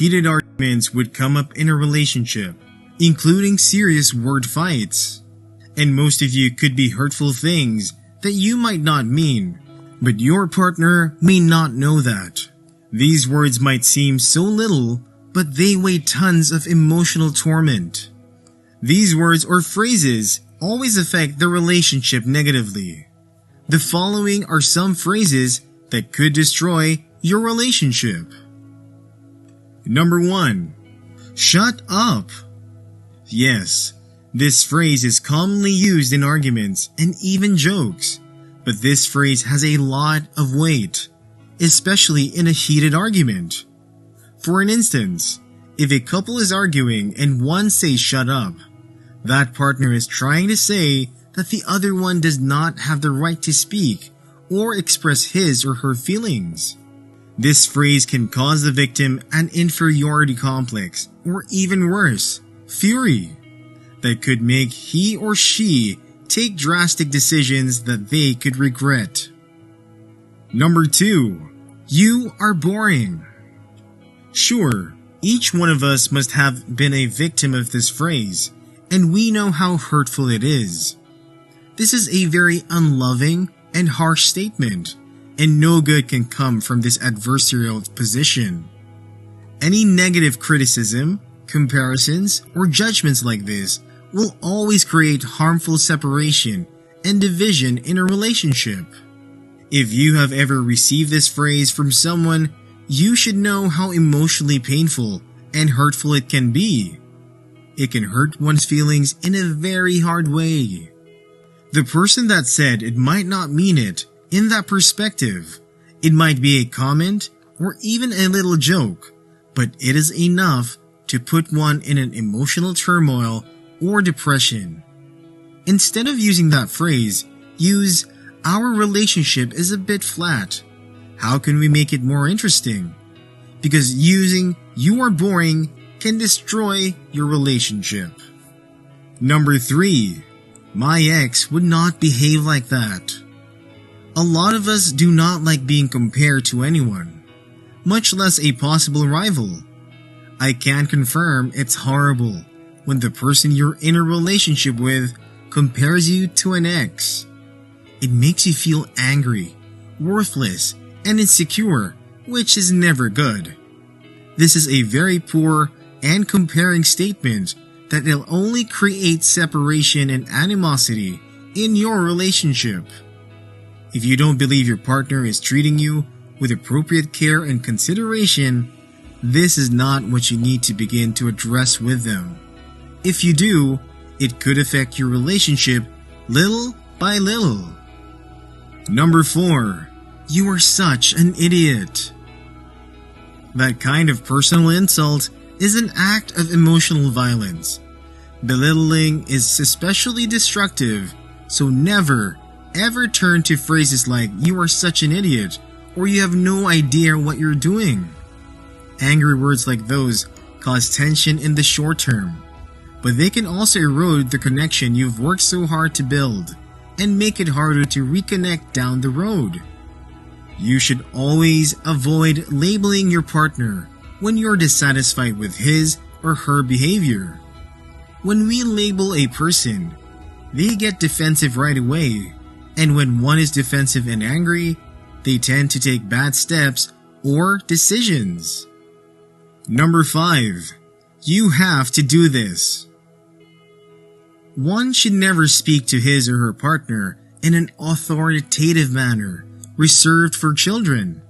heated arguments would come up in a relationship, including serious word fights. And most of you could be hurtful things that you might not mean, but your partner may not know that. These words might seem so little, but they weigh tons of emotional torment. These words or phrases always affect the relationship negatively. The following are some phrases that could destroy your relationship. Number 1. Shut up. Yes, this phrase is commonly used in arguments and even jokes, but this phrase has a lot of weight, especially in a heated argument. For an instance, if a couple is arguing and one says shut up, that partner is trying to say that the other one does not have the right to speak or express his or her feelings. This phrase can cause the victim an inferiority complex, or even worse, fury, that could make he or she take drastic decisions that they could regret. Number 2. You are boring. Sure, each one of us must have been a victim of this phrase, and we know how hurtful it is. This is a very unloving and harsh statement, and no good can come from this adversarial position. Any negative criticism, comparisons, or judgments like this will always create harmful separation and division in a relationship. If you have ever received this phrase from someone, you should know how emotionally painful and hurtful it can be. It can hurt one's feelings in a very hard way. The person that said it might not mean it in that perspective. It might be a comment or even a little joke, but it is enough to put one in an emotional turmoil or depression. Instead of using that phrase, use "our relationship is a bit flat. How can we make it more interesting?" Because using "you are boring" can destroy your relationship. Number 3. My ex would not behave like that. A lot of us do not like being compared to anyone, much less a possible rival. I can confirm it's horrible when the person you're in a relationship with compares you to an ex. It makes you feel angry, worthless, and insecure, which is never good. This is a very poor and comparing statement that will only create separation and animosity in your relationship. If you don't believe your partner is treating you with appropriate care and consideration, this is not what you need to begin to address with them. If you do, it could affect your relationship little by little. Number 4. You are such an idiot. That kind of personal insult is an act of emotional violence. Belittling is especially destructive, so never, ever turn to phrases like "you are such an idiot" or "you have no idea what you're doing." Angry words like those cause tension in the short term, but they can also erode the connection you've worked so hard to build and make it harder to reconnect down the road. You should always avoid labeling your partner when you're dissatisfied with his or her behavior. When we label a person, they get defensive right away, and when one is defensive and angry, they tend to take bad steps or decisions. Number 5. You have to do this. One should never speak to his or her partner in an authoritative manner reserved for children.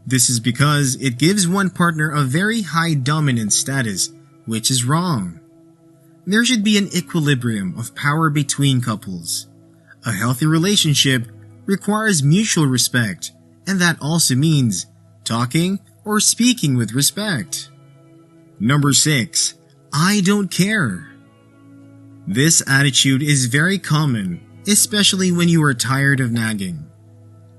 This is because it gives one partner a very high dominant status, which is wrong. There should be an equilibrium of power between couples. A healthy relationship requires mutual respect, and that also means talking or speaking with respect. Number 6. I don't care. This attitude is very common, especially when you are tired of nagging.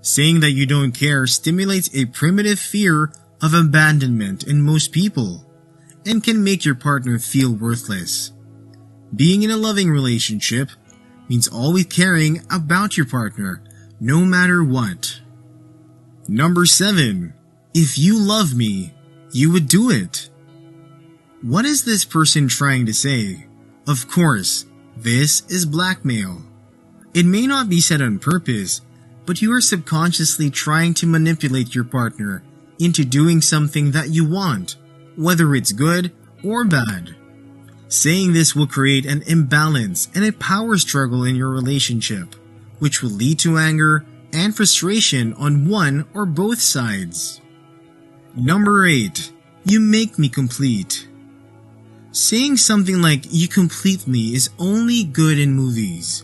Saying that you don't care stimulates a primitive fear of abandonment in most people and can make your partner feel worthless. Being in a loving relationship means always caring about your partner, no matter what. Number 7. If you love me, you would do it. What is this person trying to say? Of course, this is blackmail. It may not be said on purpose, but you are subconsciously trying to manipulate your partner into doing something that you want, whether it's good or bad. Saying this will create an imbalance and a power struggle in your relationship, which will lead to anger and frustration on one or both sides. Number 8. You make me complete. Saying something like "you complete me" is only good in movies.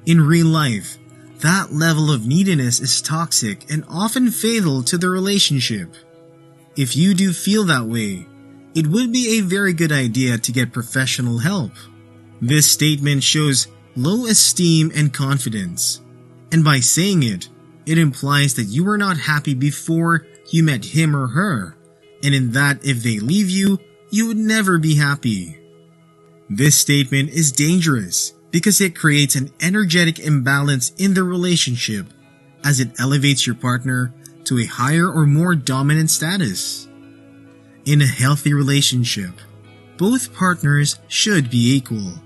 In real life, that level of neediness is toxic and often fatal to the relationship. If you do feel that way, it would be a very good idea to get professional help. This statement shows low esteem and confidence, and by saying it, it implies that you were not happy before you met him or her, and in that if they leave you, you would never be happy. This statement is dangerous because it creates an energetic imbalance in the relationship as it elevates your partner to a higher or more dominant status. In a healthy relationship, both partners should be equal.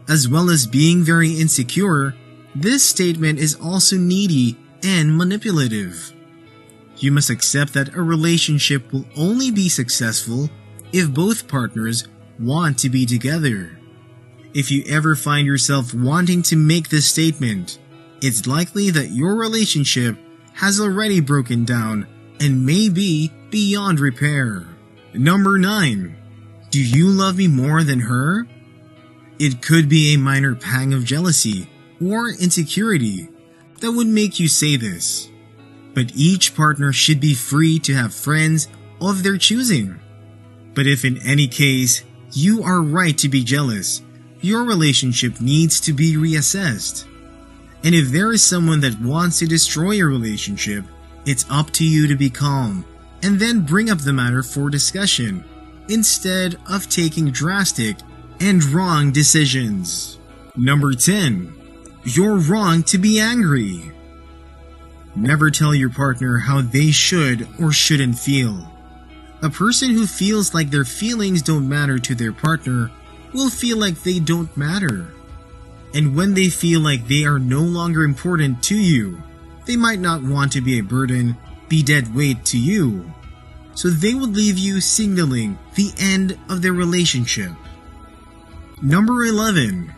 As well as being very insecure, this statement is also needy and manipulative. You must accept that a relationship will only be successful if both partners want to be together. If you ever find yourself wanting to make this statement, it's likely that your relationship has already broken down and may be beyond repair. Number 9. Do you love me more than her? It could be a minor pang of jealousy or insecurity that would make you say this. But each partner should be free to have friends of their choosing. But if in any case you are right to be jealous, your relationship needs to be reassessed. And if there is someone that wants to destroy your relationship, it's up to you to be calm and then bring up the matter for discussion instead of taking drastic and wrong decisions. Number 10. You're wrong to be angry. Never tell your partner how they should or shouldn't feel. A person who feels like their feelings don't matter to their partner will feel like they don't matter. And when they feel like they are no longer important to you, they might not want to be a burden, be dead weight to you. So they would leave you signaling the end of their relationship. Number 11.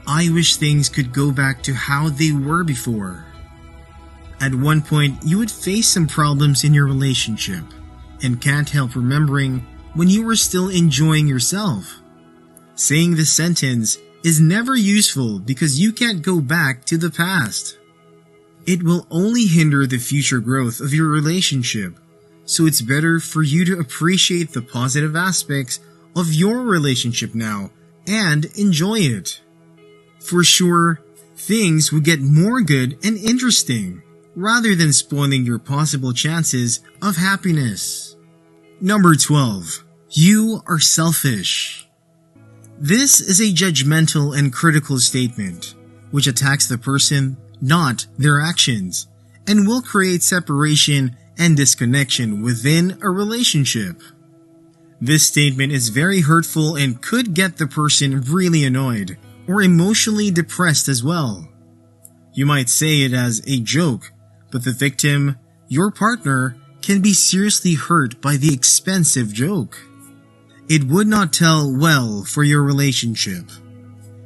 I wish things could go back to how they were before. At one point, you would face some problems in your relationship and can't help remembering when you were still enjoying yourself. Saying this sentence is never useful because you can't go back to the past. It will only hinder the future growth of your relationship, so it's better for you to appreciate the positive aspects of your relationship now and enjoy it. For sure, things will get more good and interesting rather than spoiling your possible chances of happiness. Number 12. You are selfish. This is a judgmental and critical statement, which attacks the person, not their actions, and will create separation and disconnection within a relationship. This statement is very hurtful and could get the person really annoyed or emotionally depressed as well. You might say it as a joke, but the victim, your partner, can be seriously hurt by the expensive joke. It would not tell well for your relationship.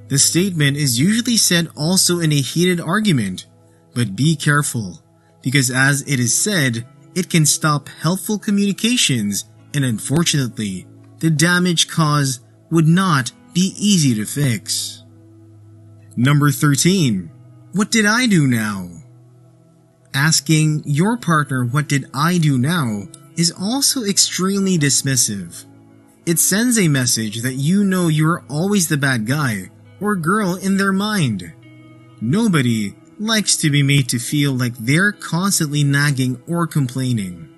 The statement is usually said also in a heated argument, but be careful, because as it is said, it can stop helpful communications, and unfortunately, the damage caused would not be easy to fix. Number 13. What did I do now? Asking your partner what did I do now is also extremely dismissive. It sends a message that you know you're always the bad guy or girl in their mind. Nobody likes to be made to feel like they're constantly nagging or complaining,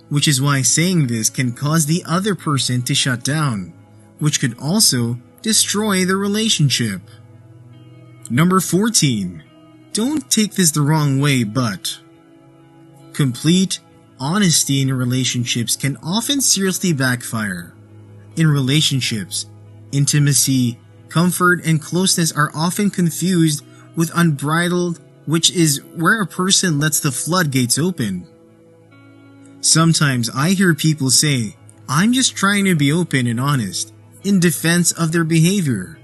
which is why saying this can cause the other person to shut down, which could also destroy the relationship. Number 14. Don't take this the wrong way, but complete honesty in relationships can often seriously backfire. In relationships, intimacy, comfort, and closeness are often confused with unbridled, which is where a person lets the floodgates open. Sometimes I hear people say, "I'm just trying to be open and honest," in defense of their behavior.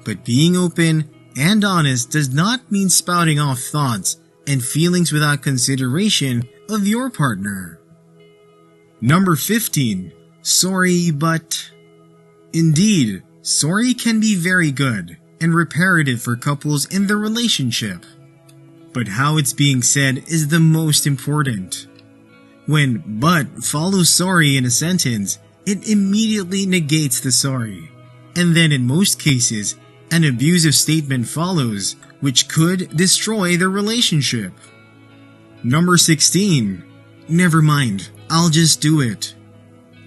But being open and honest does not mean spouting off thoughts and feelings without consideration of your partner. Number 15. Sorry, but... Indeed, sorry can be very good and reparative for couples in their relationship. But how it's being said is the most important. When "but" follows sorry in a sentence, it immediately negates the sorry. And then in most cases, an abusive statement follows, which could destroy the relationship. Number 16. Never mind, I'll just do it.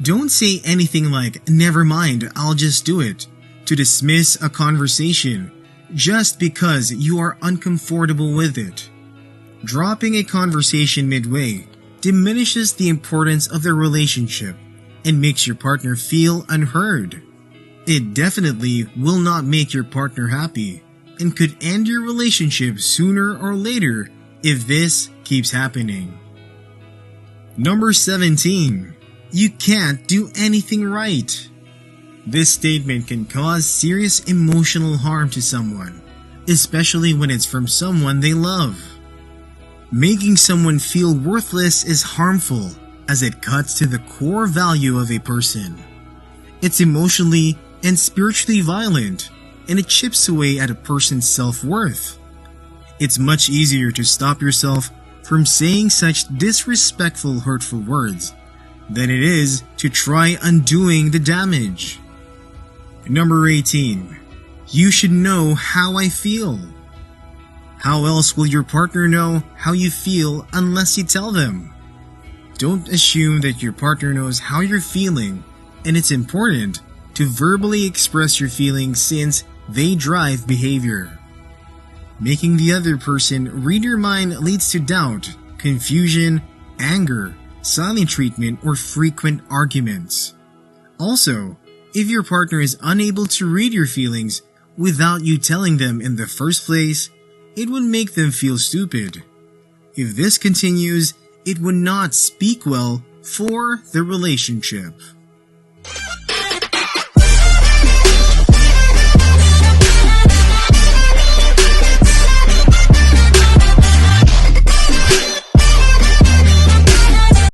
Don't say anything like, "Never mind, I'll just do it," to dismiss a conversation just because you are uncomfortable with it. Dropping a conversation midway diminishes the importance of the relationship and makes your partner feel unheard. It definitely will not make your partner happy and could end your relationship sooner or later if this keeps happening. Number 17. You can't do anything right. This statement can cause serious emotional harm to someone, especially when it's from someone they love. Making someone feel worthless is harmful as it cuts to the core value of a person. It's emotionally and spiritually violent, and it chips away at a person's self-worth. It's much easier to stop yourself from saying such disrespectful, hurtful words than it is to try undoing the damage. Number 18. You should know how I feel. How else will your partner know how you feel unless you tell them? Don't assume that your partner knows how you're feeling, and it's important to verbally express your feelings since they drive behavior. Making the other person read your mind leads to doubt, confusion, anger, silent treatment, or frequent arguments. Also, if your partner is unable to read your feelings without you telling them in the first place, it would make them feel stupid. If this continues, it would not speak well for the relationship.